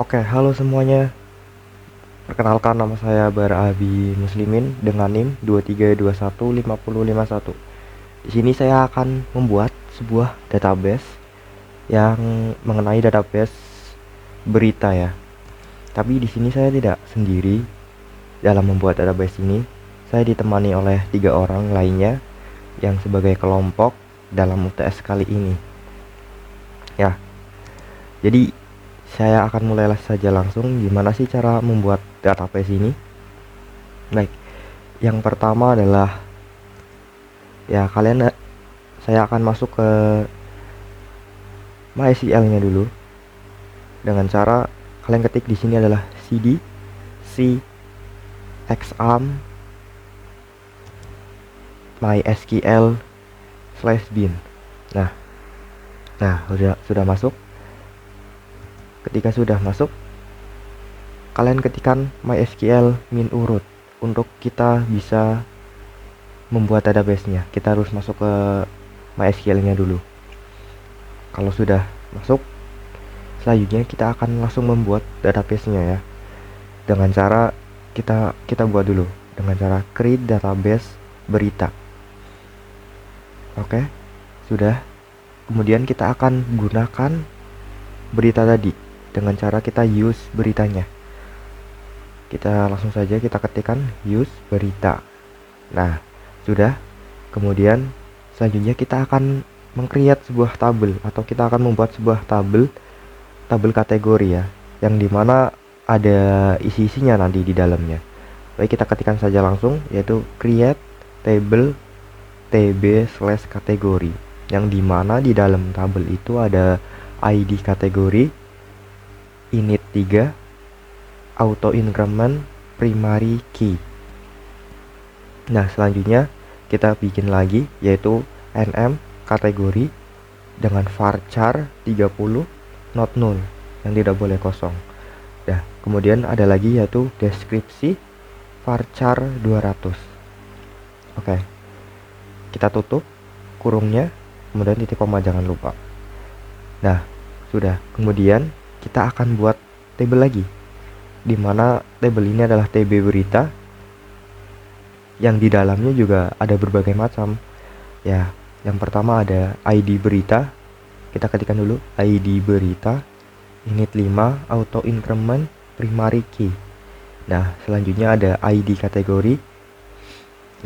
Oke, halo semuanya. Perkenalkan, nama saya Bara Abi Muslimin dengan NIM 23215051. Di sini saya akan membuat sebuah database yang mengenai database berita ya. Tapi di sini saya tidak sendiri dalam membuat database ini. Saya ditemani oleh 3 orang lainnya yang sebagai kelompok dalam UTS kali ini. Ya, jadi saya akan mulai saja langsung gimana sih cara membuat database ini. Baik, yang pertama adalah ya saya akan masuk ke MySQL nya dulu dengan cara kalian ketik di sini adalah cd exam mysql/bin. Nah, sudah masuk. Ketika sudah masuk, kalian ketikkan MySQL min urut. Untuk kita bisa membuat database-nya, kita harus masuk ke MySQL-nya dulu. Kalau sudah masuk, selanjutnya kita akan langsung membuat database-nya ya. Dengan cara kita buat dulu dengan cara create database berita. Oke, sudah. Kemudian kita akan gunakan berita tadi dengan cara kita use beritanya. Kita langsung saja kita ketikkan use berita. Nah, sudah. Kemudian selanjutnya kita akan meng-create sebuah tabel atau kita akan membuat sebuah tabel kategori ya, yang dimana ada isi-isinya nanti di dalamnya. Baik, kita ketikkan saja langsung, yaitu create table tb/kategori, yang dimana di dalam tabel itu ada ID kategori, init 3, auto increment, primary key. Nah, selanjutnya kita bikin lagi, yaitu nm kategori dengan varchar 30 not null, yang tidak boleh kosong. Nah, kemudian ada lagi yaitu deskripsi varchar 200. Oke, kita tutup kurungnya, kemudian titik koma jangan lupa. Nah, sudah. Kemudian kita akan buat tabel lagi, dimana tabel ini adalah TB berita, yang di dalamnya juga ada berbagai macam ya. Yang pertama ada ID berita, kita ketikkan dulu ID berita, init 5, auto increment, primary key. Nah, selanjutnya ada ID kategori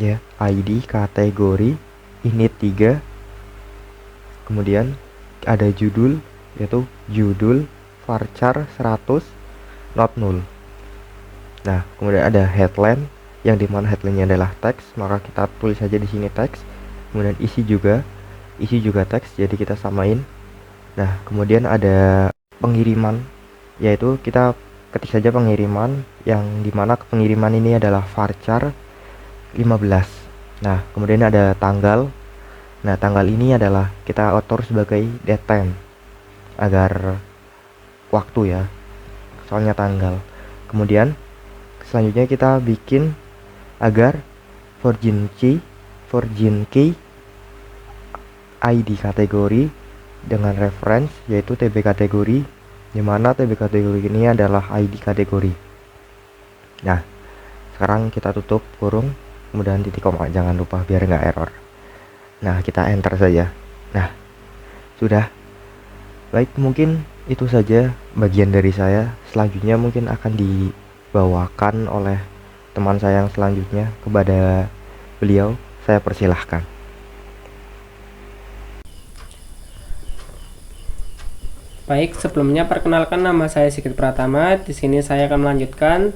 ya, ID kategori, init 3. Kemudian ada judul, yaitu judul varchar 100 not null. Nah, kemudian ada headline, yang dimana headline-nya adalah teks, maka kita tulis saja di sini teks. Kemudian isi juga teks, jadi kita samain. Nah, kemudian ada pengiriman, yaitu kita ketik saja pengiriman, yang dimana pengiriman ini adalah varchar 15. Nah, kemudian ada tanggal. Nah, tanggal ini adalah kita atur sebagai date time agar waktu ya, soalnya tanggal. Kemudian selanjutnya kita bikin agar virgin key ID kategori dengan reference, yaitu TB kategori, dimana TB kategori ini adalah ID kategori. Nah, sekarang kita tutup kurung, kemudian titik koma jangan lupa biar nggak error. Nah, kita enter saja. Nah, sudah. Baik, mungkin itu saja bagian dari saya. Selanjutnya mungkin akan dibawakan oleh teman saya yang selanjutnya. Kepada beliau saya persilahkan. Baik, sebelumnya perkenalkan, nama saya Sigit Pratama. Di sini saya akan melanjutkan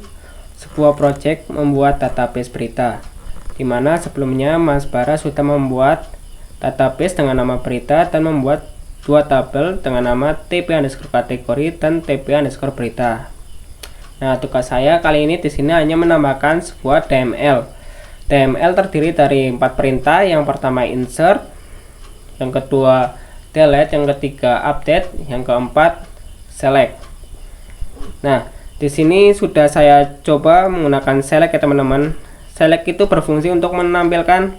sebuah proyek membuat database berita, di mana sebelumnya Mas Bara sudah membuat database dengan nama berita dan membuat dua tabel dengan nama tb_kategori dan tb_berita. Nah, tugas saya kali ini di sini hanya menambahkan sebuah DML. DML terdiri dari 4 perintah. Yang pertama insert, yang kedua delete, yang ketiga update, yang keempat select. Nah, di sini sudah saya coba menggunakan select ya teman-teman. Select itu berfungsi untuk menampilkan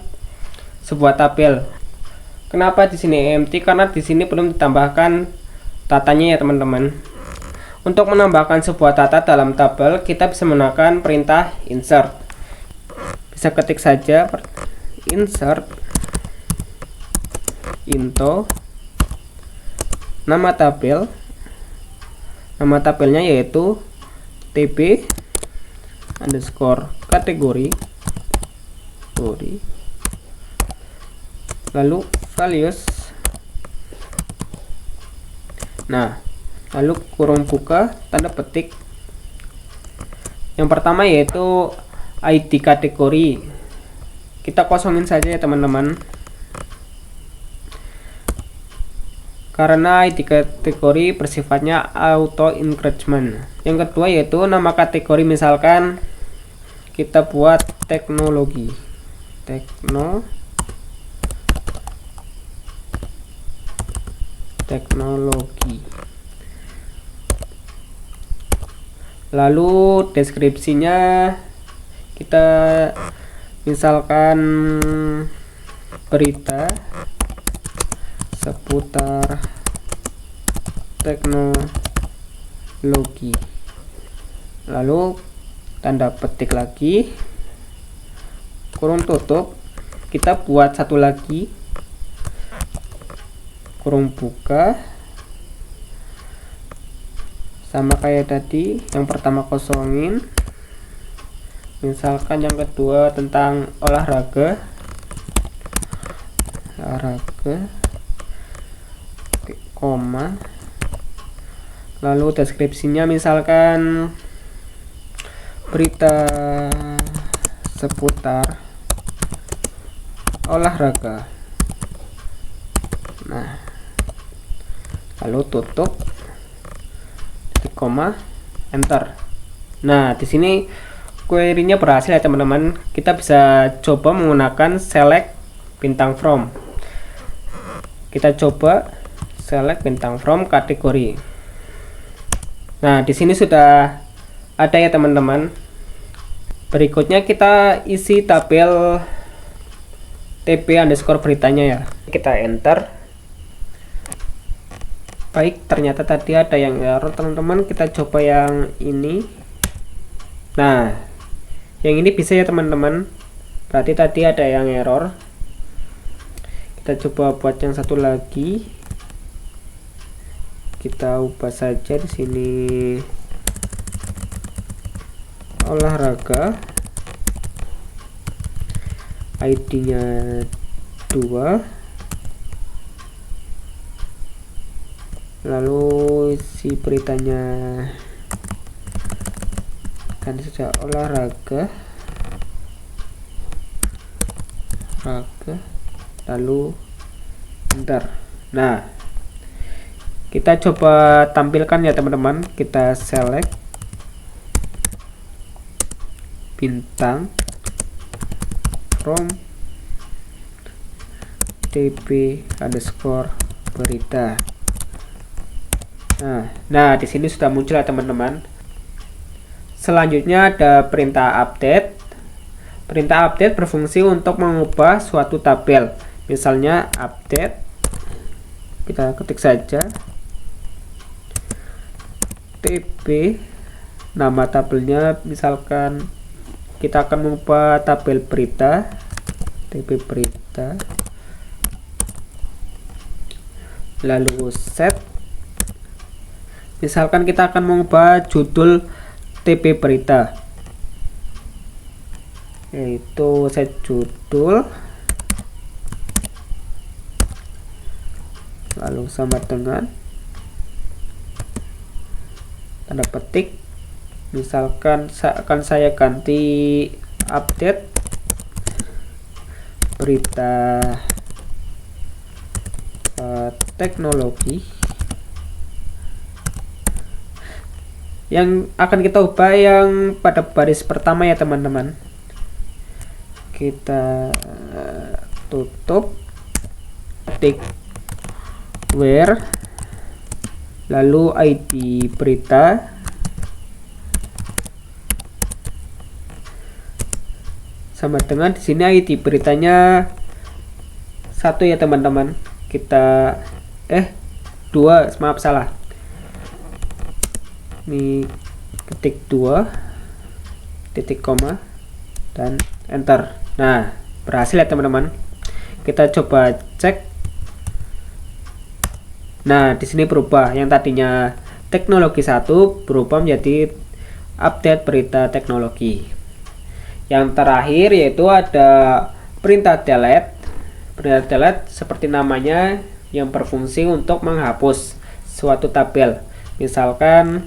sebuah tabel. Kenapa di sini empty? Karena di sini belum ditambahkan datanya ya teman-teman. Untuk menambahkan sebuah data dalam tabel, kita bisa menggunakan perintah insert. Bisa ketik saja insert into nama tabel. Nama tabelnya yaitu tb underscore kategori, lalu values. Nah, lalu kurung buka tanda petik. Yang pertama yaitu ID kategori. Kita kosongin saja ya teman-teman, karena ID kategori bersifatnya auto increment. Yang kedua yaitu nama kategori, misalkan kita buat teknologi. Lalu deskripsinya kita misalkan berita seputar teknologi, lalu tanda petik lagi, kurung tutup. Kita buat satu lagi, kurung buka, sama kayak tadi. Yang pertama kosongin, misalkan yang kedua tentang olahraga, koma, lalu deskripsinya misalkan berita seputar olahraga. Nah, lalu tutup, koma, enter. Nah, di sini query-nya berhasil ya teman-teman. Kita bisa coba menggunakan select bintang from. Kita coba select bintang from kategori. Nah, di sini sudah ada ya teman-teman. Berikutnya kita isi tabel tb underscore beritanya ya. Kita enter. Baik, ternyata tadi ada yang error teman-teman. Kita coba yang ini. Nah, yang ini bisa ya teman-teman. Berarti tadi ada yang error. Kita coba buat yang satu lagi. Kita ubah saja di sini olahraga, ID-nya 2, lalu isi beritanya kan saja olahraga, lalu enter. Nah, kita coba tampilkan ya teman-teman. Kita select bintang from tb underscore berita. Nah, di sini sudah muncul ya teman-teman. Selanjutnya ada perintah update. Perintah update berfungsi untuk mengubah suatu tabel. Misalnya update, kita ketik saja tb, nama tabelnya misalkan kita akan mengubah tabel berita, tb berita, lalu set, misalkan kita akan mengubah judul tb berita, yaitu set judul, lalu sama dengan tanda petik, misalkan akan saya ganti update berita teknologi. Yang akan kita ubah yang pada baris pertama ya teman-teman. Kita tutup, ketik where, lalu ID berita, sama dengan di sini ID beritanya 1 ya teman-teman. Kita 2, maaf salah. Ini ketik 2 titik koma dan enter. Nah, berhasil ya teman-teman. Kita coba cek. Nah, di sini berubah. Yang tadinya teknologi 1 berubah menjadi update berita teknologi. Yang terakhir yaitu ada perintah delete. Perintah delete seperti namanya yang berfungsi untuk menghapus suatu tabel. Misalkan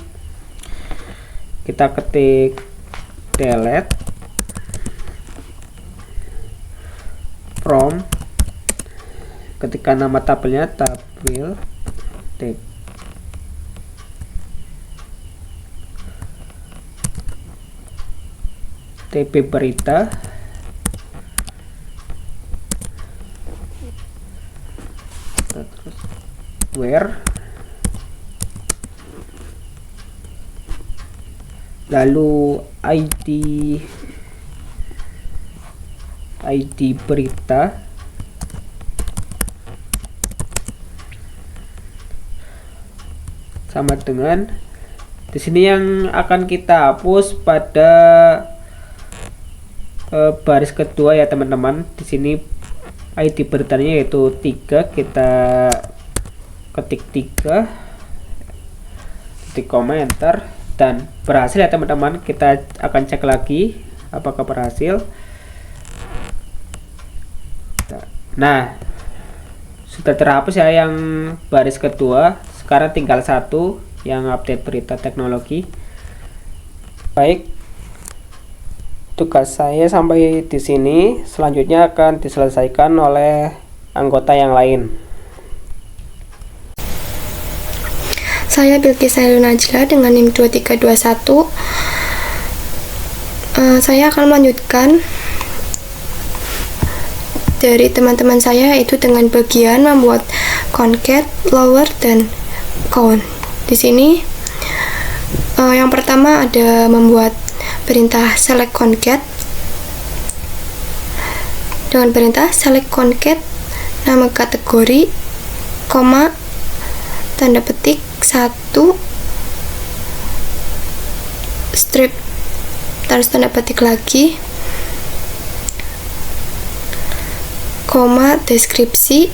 kita ketik delete from, ketika nama tabelnya tabel TP berita, terus where, lalu ID berita, sama dengan di sini yang akan kita hapus pada baris kedua ya teman-teman. Di sini ID beritanya yaitu 3, kita ketik 3 titik koma enter dan berhasil ya teman-teman. Kita akan cek lagi apakah berhasil. Nah, sudah terhapus ya yang baris kedua. Sekarang tinggal 1 yang update berita teknologi. Baik, tugas saya sampai di sini. Selanjutnya akan diselesaikan oleh anggota yang lain. Saya Bilqis Airul Najla dengan NIM 2321. Saya akan melanjutkan dari teman-teman saya, yaitu dengan bagian membuat concat, lower, dan count. Di sini yang pertama ada membuat perintah select concat. Dengan perintah select concat nama kategori, koma, tanda petik 1 strip, terus tanda petik lagi, koma, deskripsi,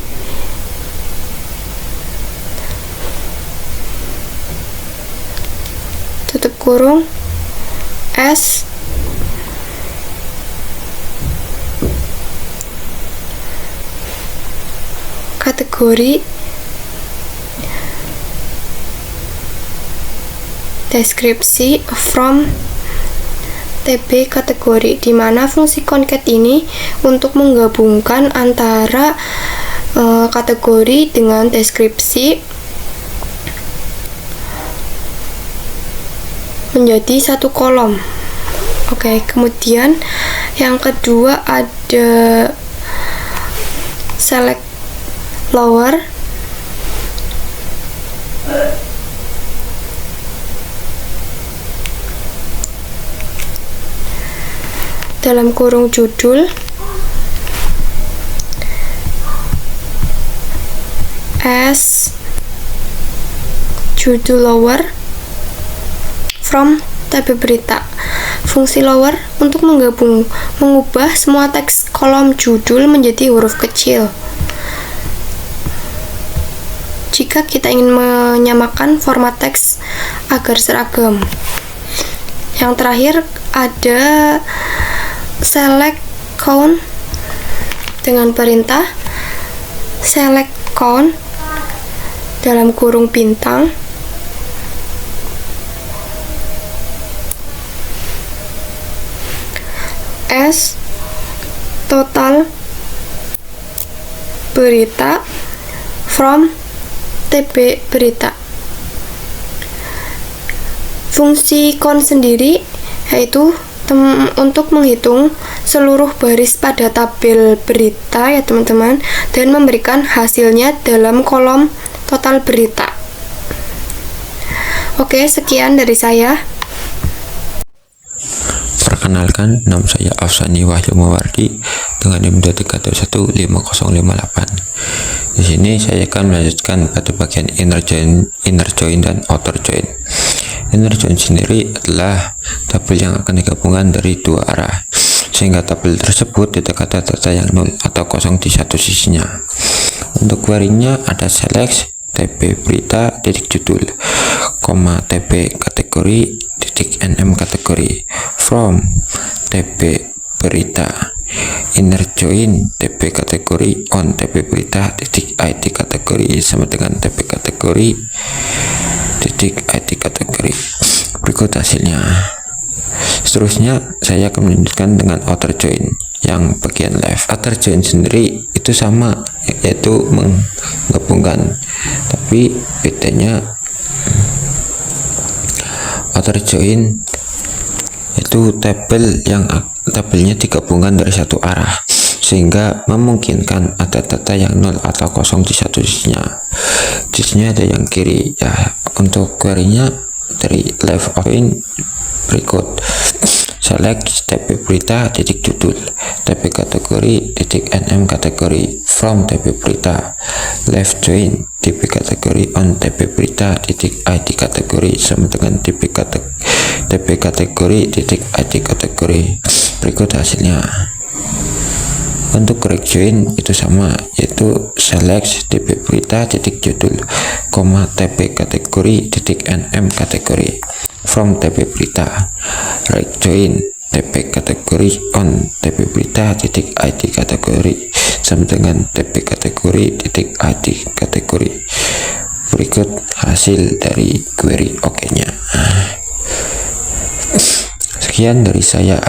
tutup kurung, S, kategori, deskripsi from TB kategori, di mana fungsi concat ini untuk menggabungkan antara kategori dengan deskripsi menjadi satu kolom. Oke, kemudian yang kedua ada select lower, dalam kurung judul, as judul lower from tab berita. Fungsi lower untuk mengubah semua teks kolom judul menjadi huruf kecil. Jika kita ingin menyamakan format teks agar seragam. Yang terakhir ada select count dengan perintah select count dalam kurung bintang as total berita from TB berita. Fungsi count sendiri yaitu untuk menghitung seluruh baris pada tabel berita ya teman-teman, dan memberikan hasilnya dalam kolom total berita. Oke, sekian dari saya. Perkenalkan, nama saya Afsani Wahyu Mawardi dengan NIM 23215058. Di sini saya akan melanjutkan pada bagian inner join dan outer join. Inner join sendiri adalah tabel yang akan digabungkan dari dua arah, sehingga tabel tersebut tidak ada data yang nol atau kosong di satu sisinya. Untuk query-nya ada select TP berita titik judul, TP kategori titik nm kategori, from TP berita, inner join TP kategori on TP berita titik id kategori sama dengan TP kategori titik id kategori. Berikut hasilnya. Seterusnya saya akan melanjutkan dengan outer join yang bagian left. Outer join sendiri itu sama, yaitu menggabungkan, tapi bedanya outer join itu tabelnya digabungkan dari satu arah, sehingga memungkinkan ada data yang nol atau kosong di satu sisinya. Di sini ada yang kiri ya. Untuk query-nya dari left of in berikut: select TP berita titik judul, TP kategori titik nm kategori, from TP berita, left join TP kategori on TP berita titik id kategori sama dengan TP kategori titik id kategori. Berikut hasilnya. Untuk correct join itu sama, yaitu select TP berita titik judul, TP kategori titik nm kategori, from TP berita, right join TP kategori on TP berita titik id kategori sama dengan TP kategori titik id kategori. Berikut hasil dari query OK-nya. Sekian dari saya.